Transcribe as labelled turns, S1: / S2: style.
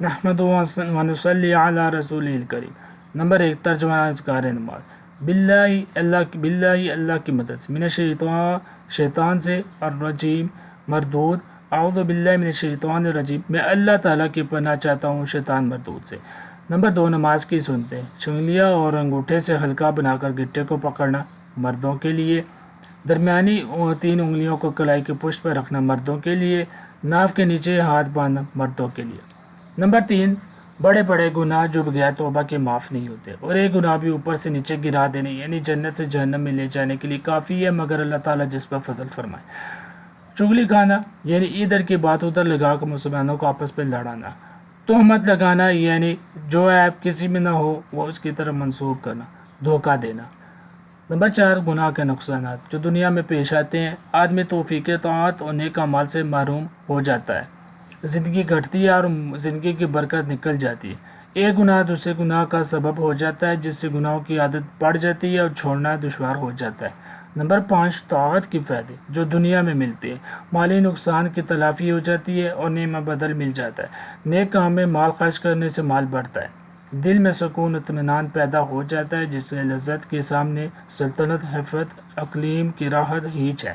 S1: نحمدہ و نصلی علی رسول الکریم۔ نمبر 1 ترجمہ اذکار نماز۔ باللہ اللہ کی مدد سے، من الشیطان شیطان سے، الرجیم مردود، اعوذ باللہ من الشیطان الرجیم، میں اللہ تعالیٰ کی پناہ چاہتا ہوں شیطان مردود سے۔ نمبر 2 نماز کی سنتیں۔ چنگلیاں اور انگوٹھے سے حلقہ بنا کر گٹے کو پکڑنا مردوں کے لیے، درمیانی 3 انگلیوں کو کلائی کی پشت پر رکھنا مردوں کے لیے، ناف کے نیچے ہاتھ باندھنا مردوں کے لیے۔ نمبر 3 بڑے بڑے گناہ جو بغیر توبہ کے معاف نہیں ہوتے، اور ایک گناہ بھی اوپر سے نیچے گرا دینے یعنی جنت سے جہنم میں لے جانے کے لیے کافی ہے، مگر اللہ تعالیٰ جس پر فضل فرمائے۔ چغلی کھانا یعنی ادھر کی بات ادھر لگا کر مسلمانوں کو آپس میں لڑانا۔ تہمت لگانا یعنی جو عیب کسی میں نہ ہو وہ اس کی طرف منسوخ کرنا، دھوکہ دینا۔ نمبر 4 گناہ کے نقصانات جو دنیا میں پیش آتے ہیں۔ آدمی توفیق طاعت اور نیک اعمال سے محروم ہو جاتا ہے، زندگی گھٹتی ہے اور زندگی کی برکت نکل جاتی ہے۔ ایک گناہ دوسرے گناہ کا سبب ہو جاتا ہے، جس سے گناہوں کی عادت بڑھ جاتی ہے اور چھوڑنا دشوار ہو جاتا ہے۔ نمبر 5 طاعت کی فائدے جو دنیا میں ملتے ہیں، مالی نقصان کی تلافی ہو جاتی ہے اور نعمت بدل مل جاتا ہے۔ نیک کام میں مال خرچ کرنے سے مال بڑھتا ہے، دل میں سکون اطمینان پیدا ہو جاتا ہے، جس سے لذت کے سامنے سلطنت حفت اقلیم کی راحت ہیچ ہے۔